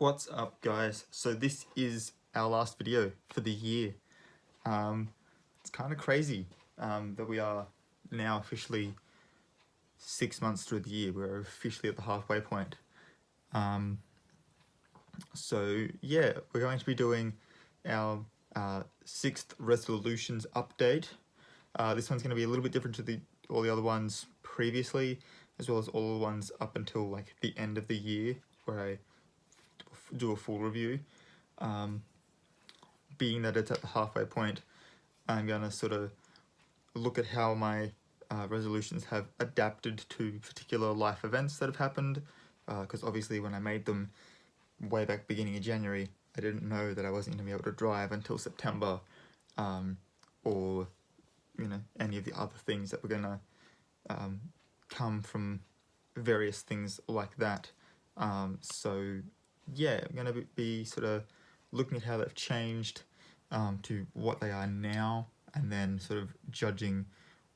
What's up, guys? So this is our last video for the year. It's kind of crazy that we are now officially 6 months through the year. We're officially at the halfway point. So yeah, we're going to be doing our sixth resolutions update. This one's going to be a little bit different to all the other ones previously, as well as all the ones up until like the end of the year, where I do a full review. Being that it's at the halfway point, I'm going to sort of look at how my resolutions have adapted to particular life events that have happened, because obviously when I made them way back beginning of January, I didn't know that I wasn't going to be able to drive until September, or any of the other things that were going to come from various things like that. So yeah, I'm going to be sort of looking at how they've changed to what they are now, and then sort of judging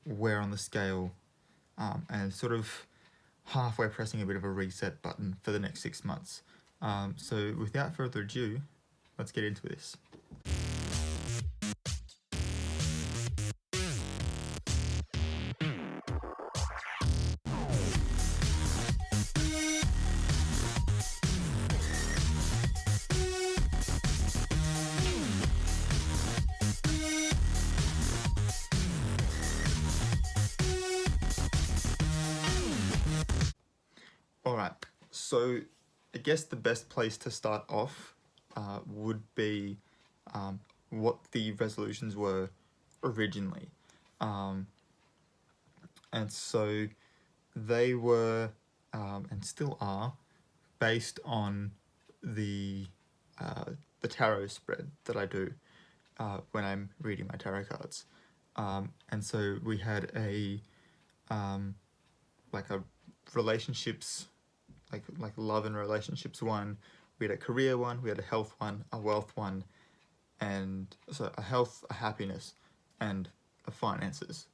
where on the scale, and sort of halfway pressing a bit of a reset button for the next 6 months. So without further ado, let's get into this. Alright, so I guess the best place to start off would be what the resolutions were originally. And so they were, and still are, based on the tarot spread that I do when I'm reading my tarot cards. And so we had a relationships, like love and relationships one, we had a career one, we had a health one, a wealth one, and so a health, a happiness, and a finances.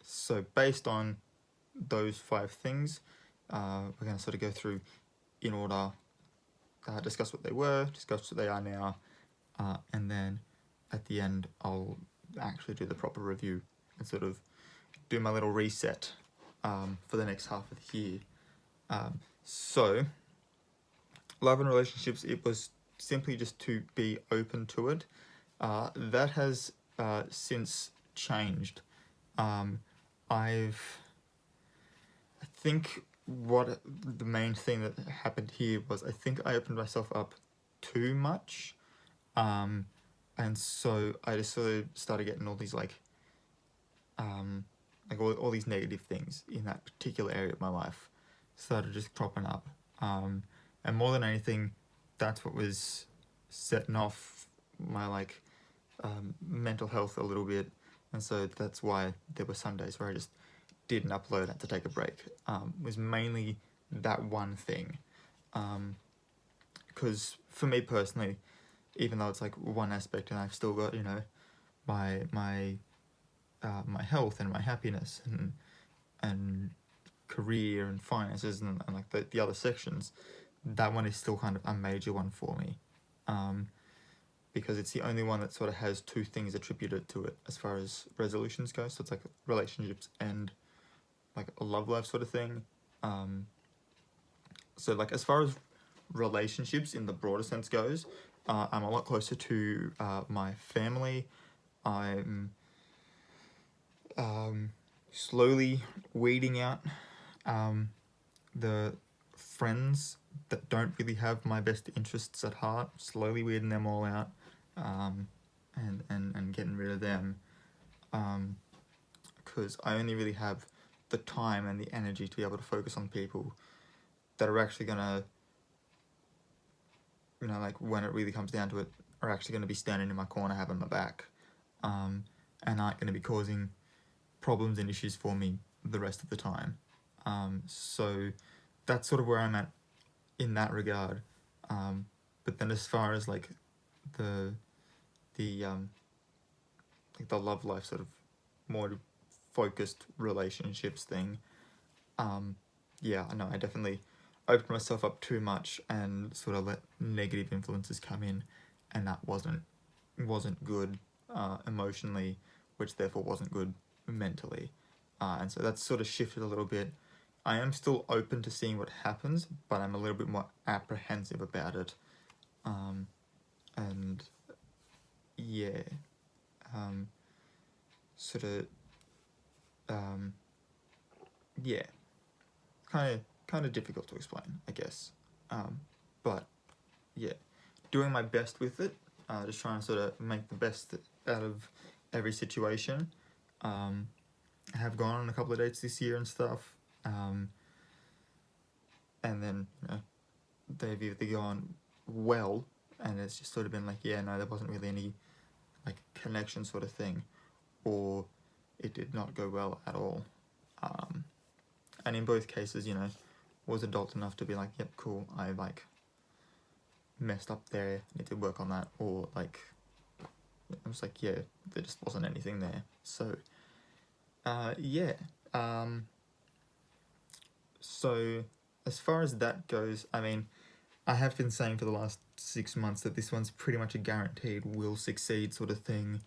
So based on those 5 things, we're going to sort of go through in order, discuss what they were, discuss what they are now, and then at the end I'll actually do the proper review and sort of do my little reset for the next half of the year. So love and relationships, it was simply just to be open to it. That has since changed. I think what the main thing that happened here was, I think I opened myself up too much, and so I just sort of started getting all these like all these negative things in that particular area of my life started just cropping up, and more than anything, that's what was setting off my mental health a little bit. And so that's why there were some days where I just didn't upload, had to take a break. Was mainly that one thing, because for me personally, even though it's like one aspect, and I've still got my health and my happiness and career and finances and like the other sections, that one is still kind of a major one for me, because it's the only one that sort of has 2 things attributed to it as far as resolutions go. So it's like relationships and like a love life sort of thing. So like as far as relationships in the broader sense goes, I'm a lot closer to my family. I'm slowly weeding out the friends that don't really have my best interests at heart, slowly weeding them all out, and getting rid of them, because I only really have the time and the energy to be able to focus on people that are actually gonna, like when it really comes down to it, are actually gonna be standing in my corner, having my back, and aren't gonna be causing problems and issues for me the rest of the time. So that's sort of where I'm at in that regard. But then as far as like the love life, sort of more focused relationships thing, yeah, I know I definitely opened myself up too much and sort of let negative influences come in, and that wasn't good emotionally, which therefore wasn't good mentally. And so that's sort of shifted a little bit. I am still open to seeing what happens, but I'm a little bit more apprehensive about it. And yeah, sort of, yeah, kind of difficult to explain, I guess. But yeah, doing my best with it, just trying to sort of make the best out of every situation. I have gone on a couple of dates this year and stuff, and then they've either gone well, and it's just sort of been like, yeah, no, there wasn't really any like connection sort of thing, or it did not go well at all. And in both cases, was adult enough to be like, yep, cool, I like messed up there, need to work on that, or like, I was like, yeah, there just wasn't anything there. So, yeah. So as far as that goes, I mean, I have been saying for the last 6 months that this one's pretty much a guaranteed will succeed sort of thing.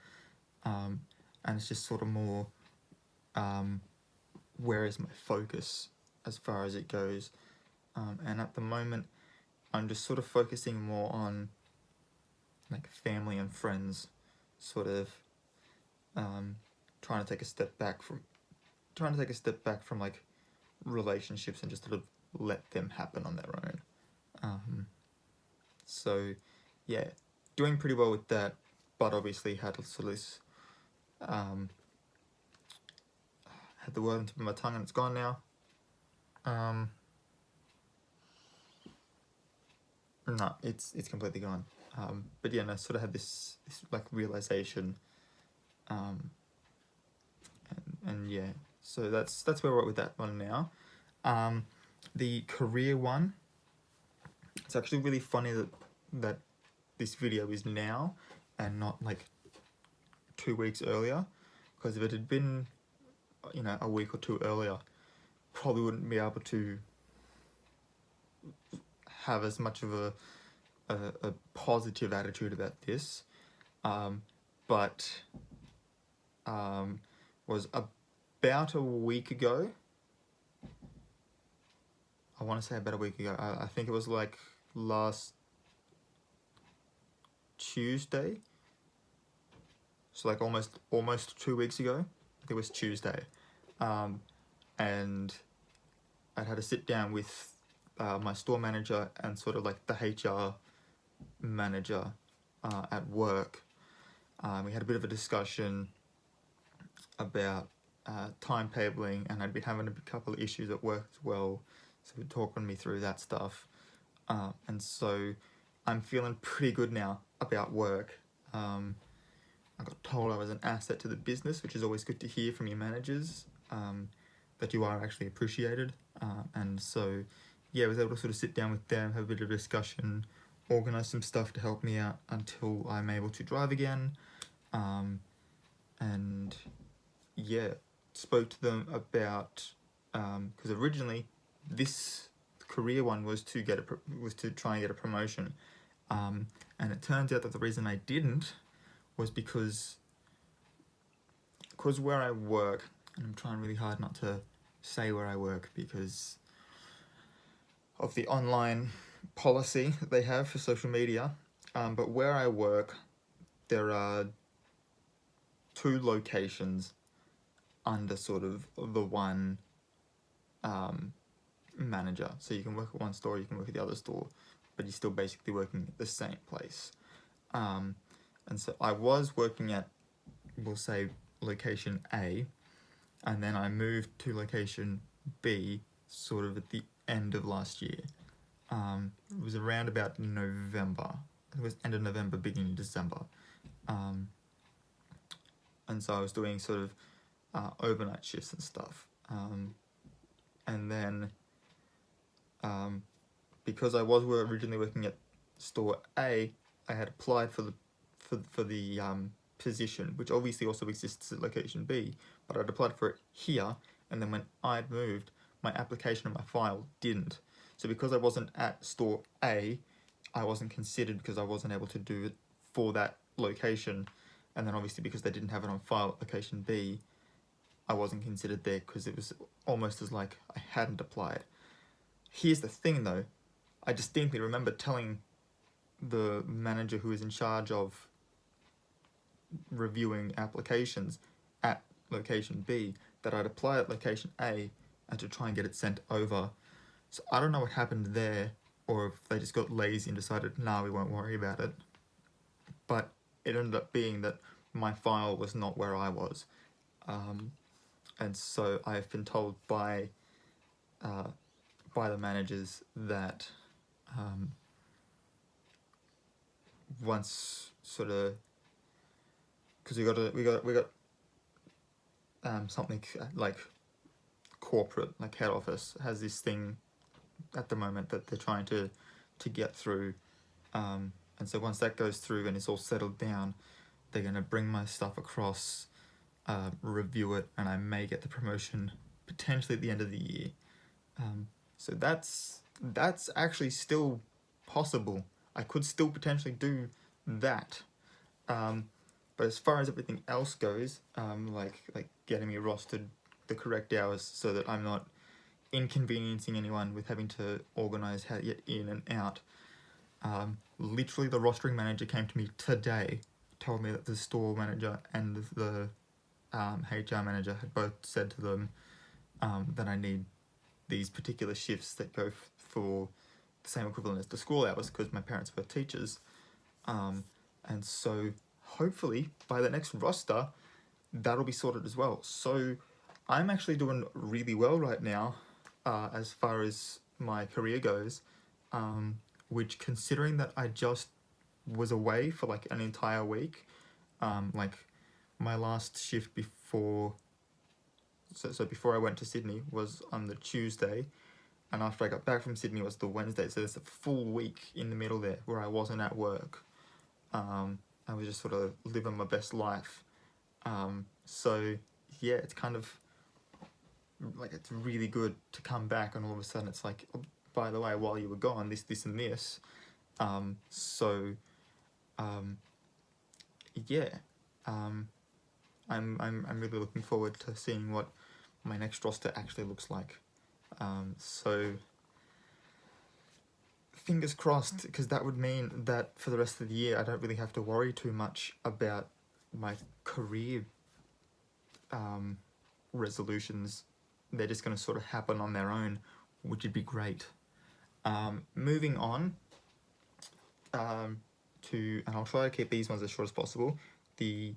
And it's just sort of more, where is my focus as far as it goes? And at the moment, I'm just sort of focusing more on like family and friends, sort of trying to take a step back from like relationships and just sort of let them happen on their own. So yeah, doing pretty well with that, but obviously had sort of this, had the word on the tip of my tongue and it's gone now. No, it's completely gone. But yeah, no, sort of had this like realization, and yeah, so that's where we're at with that one now. The career one, it's actually really funny that this video is now and not like 2 weeks earlier, because if it had been a week or two earlier, probably wouldn't be able to have as much of a positive attitude about this, but was about a week ago. I want to say about a week ago. I think it was like last Tuesday. So like almost 2 weeks ago. I think it was Tuesday. And I had a sit down with my store manager and sort of like the HR manager at work. We had a bit of a discussion about timetabling, and I'd been having a couple of issues at work as well, so he talking me through that stuff. And so I'm feeling pretty good now about work. I got told I was an asset to the business, which is always good to hear from your managers, that you are actually appreciated. And so, yeah, I was able to sort of sit down with them, have a bit of a discussion, organise some stuff to help me out until I'm able to drive again. And yeah, spoke to them about, because originally this career one was to try and get a promotion, and it turns out that the reason I didn't was because where I work, and I'm trying really hard not to say where I work because of the online policy that they have for social media, but where I work, there are 2 locations under sort of the one manager. So you can work at one store, you can work at the other store, but you're still basically working at the same place. And so I was working at, we'll say, location A, and then I moved to location B sort of at the end of last year. It was around about November. It was end of November, beginning of December. And so I was doing sort of overnight shifts and stuff. And then because I was originally working at store A, I had applied for the position, which obviously also exists at location B, but I'd applied for it here, and then when I'd moved, my application and my file didn't. So because I wasn't at store A, I wasn't considered because I wasn't able to do it for that location. And then obviously because they didn't have it on file at location B, I wasn't considered there because it was almost as like I hadn't applied. Here's the thing though, I distinctly remember telling the manager who was in charge of reviewing applications at location B that I'd apply at location A and to try and get it sent over. So I don't know what happened there, or if they just got lazy and decided, nah, we won't worry about it. But it ended up being that my file was not where I was. And so I've been told by the managers that once sort of, because we got something like corporate, like head office has this thing at the moment that they're trying to get through, and so once that goes through and it's all settled down, they're going to bring my stuff across, review it, and I may get the promotion potentially at the end of the year. So that's actually still possible. I could still potentially do that. But as far as everything else goes, like getting me rostered the correct hours so that I'm not inconveniencing anyone with having to organise how to get in and out. Literally the rostering manager came to me today, told me that the store manager and the HR manager had both said to them that I need these particular shifts that go for the same equivalent as the school hours because my parents were teachers. And so hopefully by the next roster, that'll be sorted as well. So I'm actually doing really well right now as far as my career goes, which considering that I just was away for like an entire week, like my last shift before, so before I went to Sydney was on the Tuesday, and after I got back from Sydney was the Wednesday, so there's a full week in the middle there where I wasn't at work. I was just sort of living my best life. So yeah, it's kind of like, it's really good to come back and all of a sudden it's like, oh, by the way, while you were gone, this and this. Yeah, I'm really looking forward to seeing what my next roster actually looks like. So fingers crossed, because that would mean that for the rest of the year I don't really have to worry too much about my career resolutions. They're just going to sort of happen on their own, which would be great. Moving on to, and I'll try to keep these ones as short as possible, the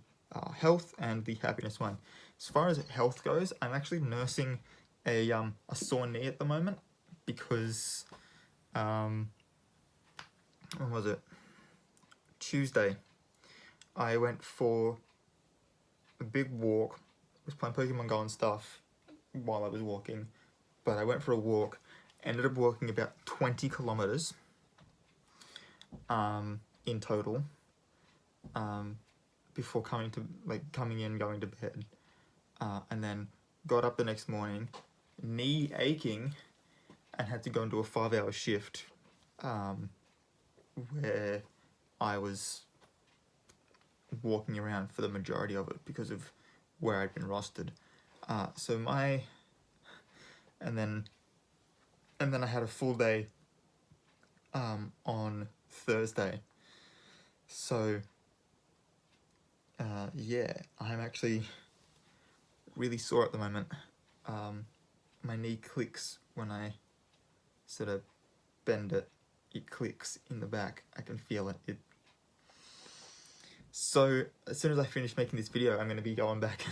health and the happiness one. As far as health goes, I'm actually nursing a sore knee at the moment because when was it? Tuesday, I went for a big walk. I was playing Pokemon Go and stuff while I was walking, but I went for a walk, ended up walking about 20 kilometers in total, before coming in, going to bed, and then got up the next morning, knee aching, and had to go into a 5-hour shift, where I was walking around for the majority of it because of where I'd been rostered. And then I had a full day on Thursday. So yeah, I'm actually really sore at the moment. My knee clicks when I sort of bend it. It clicks in the back. I can feel it. So as soon as I finish making this video, I'm going to be going back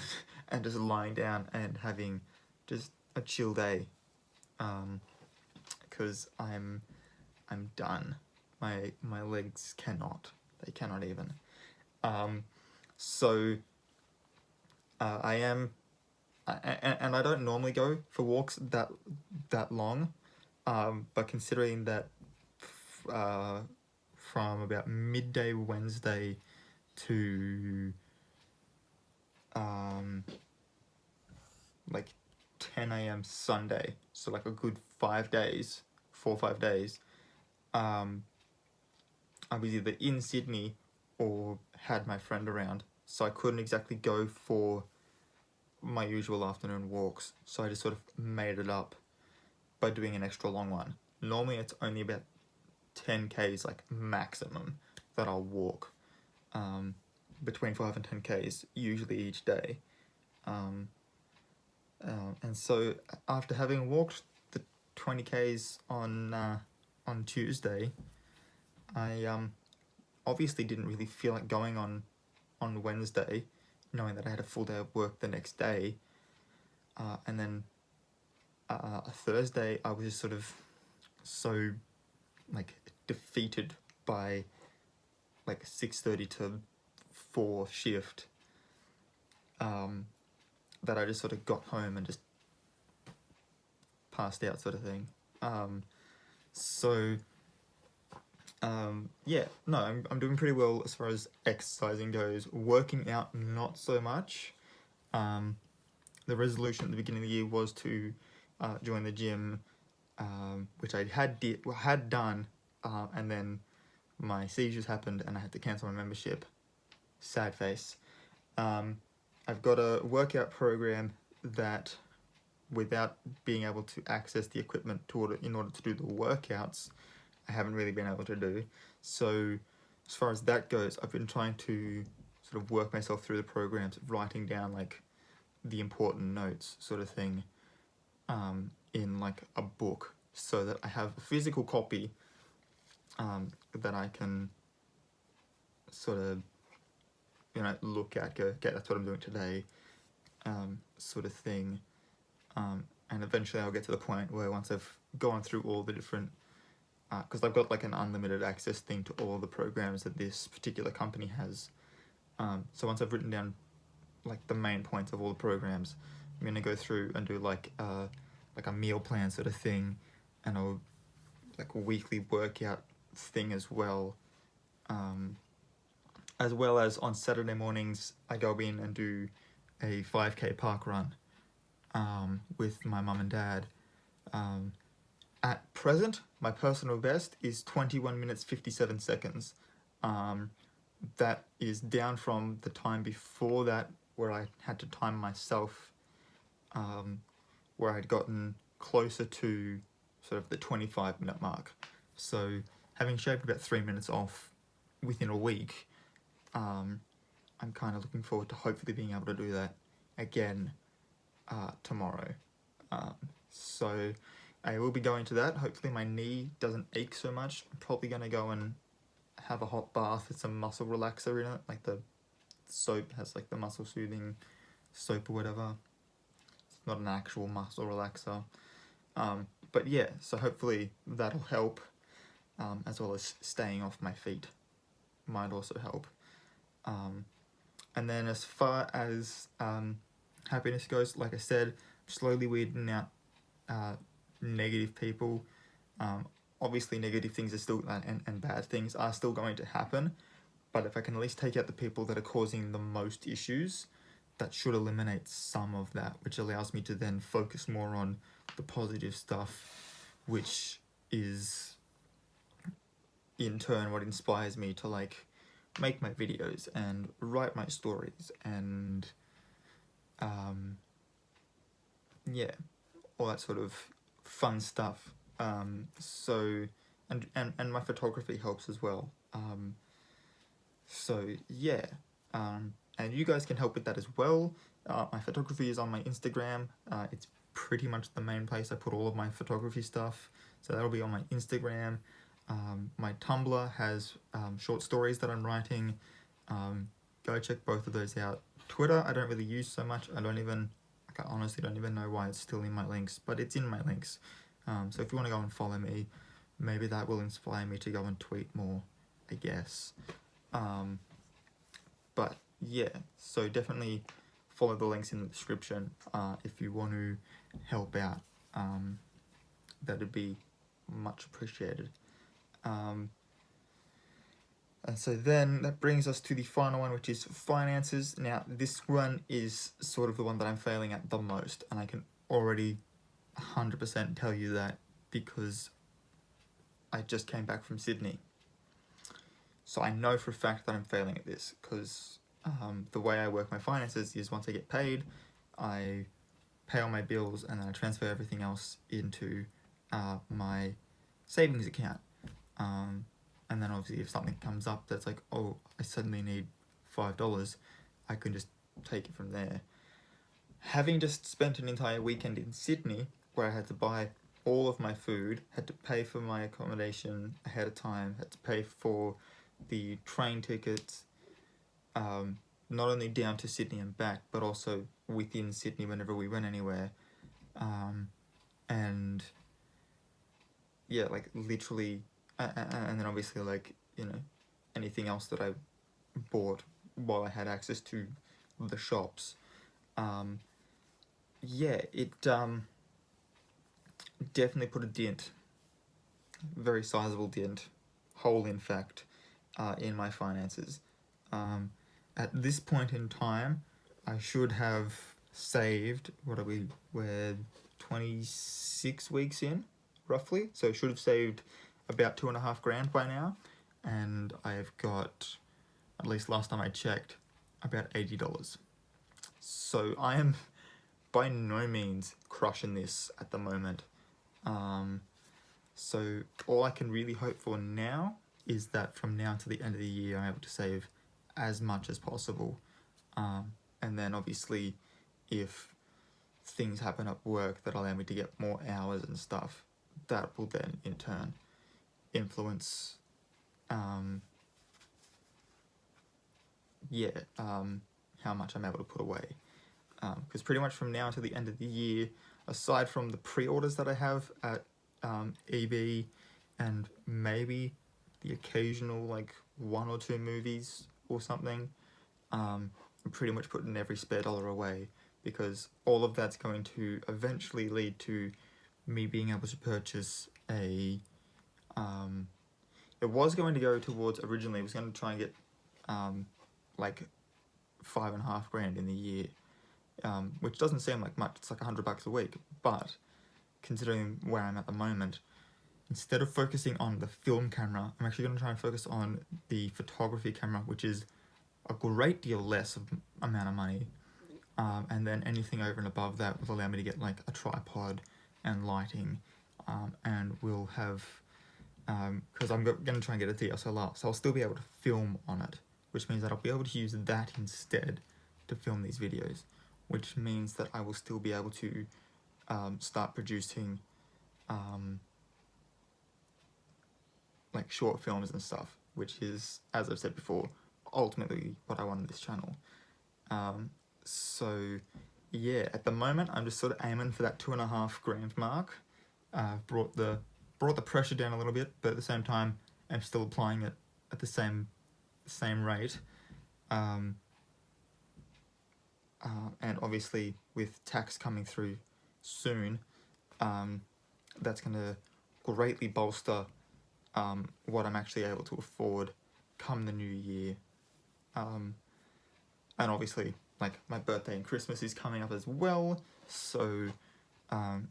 and just lying down and having just a chill day, because I'm done. My legs cannot. They cannot even. I am, and I don't normally go for walks that long, but considering that from about midday Wednesday to like 10 a.m. Sunday, so like a good 5 days, 4 or 5 days, I was either in Sydney or had my friend around, so I couldn't exactly go for my usual afternoon walks, so I just sort of made it up by doing an extra long one. Normally it's only about 10Ks, like maximum, that I'll walk, between 5 and 10Ks, usually each day. And so after having walked the 20Ks on Tuesday, I obviously didn't really feel like going on Wednesday, knowing that I had a full day of work the next day. And then Thursday, I was just sort of so like defeated by like 6:30 to 4 shift, that I just sort of got home and just passed out, sort of thing. Yeah, no, I'm doing pretty well as far as exercising goes. Working out, not so much. The resolution at the beginning of the year was to join the gym, which I had done, and then my seizures happened and I had to cancel my membership. Sad face. I've got a workout program that, without being able to access the equipment in order to do the workouts, I haven't really been able to do. So as far as that goes, I've been trying to sort of work myself through the programs, writing down like the important notes, sort of thing, in like a book, so that I have a physical copy that I can sort of, look at, go, okay, that's what I'm doing today, sort of thing. And eventually I'll get to the point where, once I've gone through all the different, because I've got like an unlimited access thing to all the programs that this particular company has. So once I've written down like the main points of all the programs, I'm gonna go through and do like a meal plan sort of thing, and like a weekly workout thing as well. As well as on Saturday mornings, I go in and do a 5K park run with my mum and dad. At present, my personal best is 21 minutes 57 seconds. That is down from the time before that, where I had to time myself, where I'd gotten closer to sort of the 25-minute mark. So having shaved about 3 minutes off within a week, I'm kind of looking forward to hopefully being able to do that again tomorrow. So I will be going to that. Hopefully my knee doesn't ache so much. I'm probably going to go and have a hot bath with some muscle relaxer in it, like the soap has like the muscle soothing soap or whatever. It's not an actual muscle relaxer. But yeah, so hopefully that'll help, as well as staying off my feet might also help. And then as far as happiness goes, like I said, slowly weeding out negative people. Obviously negative things are still, and bad things are still going to happen, but if I can at least take out the people that are causing the most issues, that should eliminate some of that, which allows me to then focus more on the positive stuff, which is in turn what inspires me to like make my videos and write my stories and yeah, all that sort of fun stuff. So and my photography helps as well. So yeah, and you guys can help with that as well. My photography is on my Instagram. It's pretty much the main place I put all of my photography stuff, so that'll be on my Instagram. My Tumblr has short stories that I'm writing. Go check both of those out. Twitter I don't really use so much. I honestly don't even know why it's still in my links, but it's in my links. So if you want to go and follow me, maybe that will inspire me to go and tweet more, I guess. But yeah, so definitely follow the links in the description if you want to help out. That'd be much appreciated. And so then that brings us to the final one, which is finances. Now, this one is sort of the one that I'm failing at the most, and I can already 100% tell you that, because I just came back from Sydney. So I know for a fact that I'm failing at this, because the way I work my finances is once I get paid, I pay all my bills and then I transfer everything else into my savings account. And then obviously if something comes up that's like, oh, I suddenly need $5, I can just take it from there. Having just spent an entire weekend in Sydney where I had to buy all of my food, had to pay for my accommodation ahead of time, had to pay for the train tickets, not only down to Sydney and back, but also within Sydney whenever we went anywhere. And yeah, like literally, and then obviously like, you know, anything else that I bought while I had access to the shops. Yeah, it definitely put a dent, very sizable dent, hole in fact, in my finances. At this point in time, I should have saved, we're 26 weeks in, roughly, so I should have saved about $2.5 grand by now, and I've got, at least last time I checked, about $80. So I am by no means crushing this at the moment. So all I can really hope for now is that from now to the end of the year, I'm able to save as much as possible. And then obviously, if things happen at work that allow me to get more hours and stuff, that will then in turn influence, how much I'm able to put away. Because pretty much from now to the end of the year, aside from the pre-orders that I have at EB and maybe the occasional like 1 or 2 movies or something, I'm pretty much putting every spare dollar away, because all of that's going to eventually lead to me being able to purchase a it was going to go towards, originally it was going to try and get like $5.5 grand in the year, which doesn't seem like much. It's like $100 a week, but considering where I'm at the moment, instead of focusing on the film camera, I'm actually going to try and focus on the photography camera, which is a great deal less of amount of money, and then anything over and above that will allow me to get like a tripod and lighting, and we'll have, because I'm going to try and get a DSLR, so I'll still be able to film on it, which means that I'll be able to use that instead to film these videos, which means that I will still be able to start producing like short films and stuff, which is, as I've said before, ultimately what I want on this channel. So yeah, at the moment I'm just sort of aiming for that $2.5 grand mark. Brought the pressure down a little bit, but at the same time I'm still applying it at the same rate. And obviously with tax coming through soon, that's going to greatly bolster what I'm actually able to afford come the new year. And obviously, like, my birthday and Christmas is coming up as well, so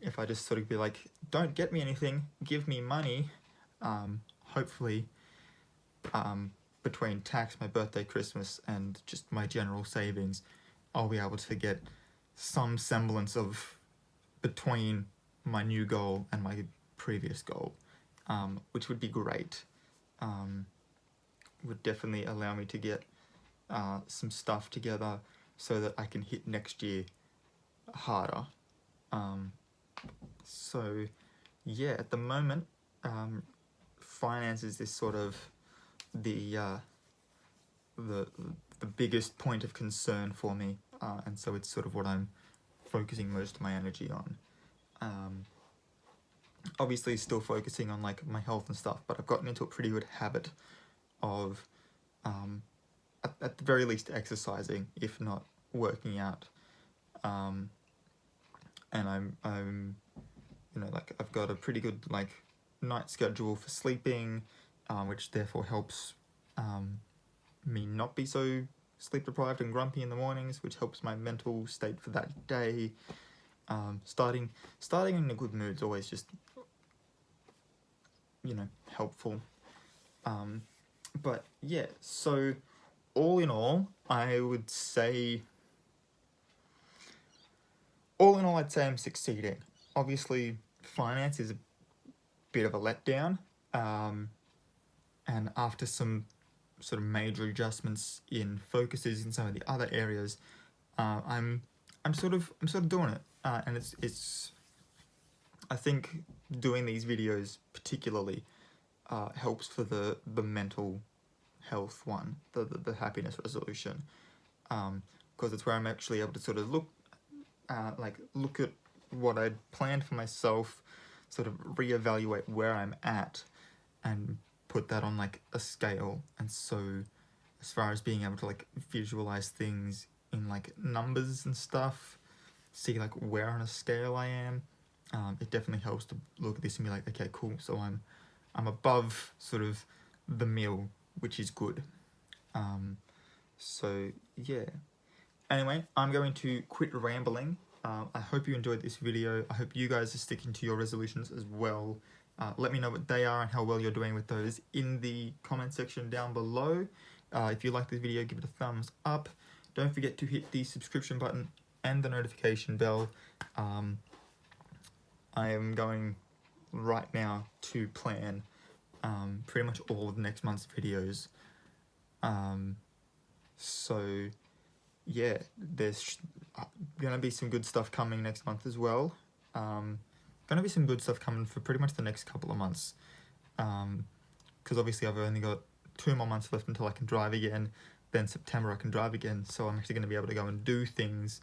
if I just sort of be like, don't get me anything, give me money, hopefully between tax, my birthday, Christmas, and just my general savings, I'll be able to get some semblance of between my new goal and my previous goal, which would be great. Would definitely allow me to get some stuff together so that I can hit next year harder. So yeah, at the moment, finance is sort of the biggest point of concern for me, and so it's sort of what I'm focusing most of my energy on. Obviously still focusing on like my health and stuff, but I've gotten into a pretty good habit of at the very least exercising, if not working out. And I'm you know, like, I've got a pretty good like night schedule for sleeping, which therefore helps me not be so sleep deprived and grumpy in the mornings, which helps my mental state for that day. Starting in a good mood is always just you know, helpful. But yeah, so all in all, I would say, I'd say I'm succeeding. Obviously, finance is a bit of a letdown, and after some sort of major adjustments in focuses in some of the other areas, I'm sort of doing it, and it's I think doing these videos particularly helps for the mental health one, the happiness resolution, because it's where I'm actually able to sort of look at what I'd planned for myself, sort of reevaluate where I'm at, and put that on like a scale. And so as far as being able to like visualize things in like numbers and stuff, see like where on a scale I am, it definitely helps to look at this and be like, okay, cool, so I'm above sort of the mill, which is good. So yeah, anyway, I'm going to quit rambling. I hope you enjoyed this video. I hope you guys are sticking to your resolutions as well. Let me know what they are and how well you're doing with those in the comment section down below. If you like this video, give it a thumbs up. Don't forget to hit the subscription button and the notification bell. I am going right now to plan pretty much all of next month's videos. So yeah, there's gonna be some good stuff coming next month as well. Gonna be some good stuff coming for pretty much the next couple of months, because obviously I've only got 2 more months left until I can drive again. Then September I can drive again, so I'm actually going to be able to go and do things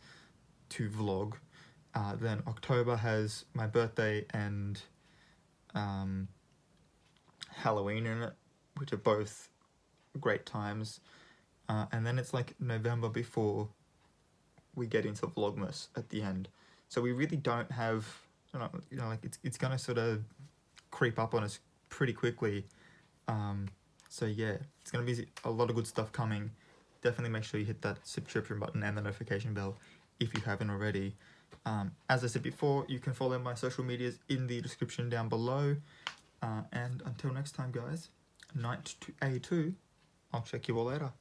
to vlog. Then October has my birthday and Halloween in it, which are both great times. And then it's like November before we get into Vlogmas at the end. So we really don't have, like it's gonna sort of creep up on us pretty quickly. So yeah, it's gonna be a lot of good stuff coming. Definitely make sure you hit that subscription button and the notification bell if you haven't already. As I said before, you can follow my social medias in the description down below. And until next time, guys, night to A2, I'll check you all later.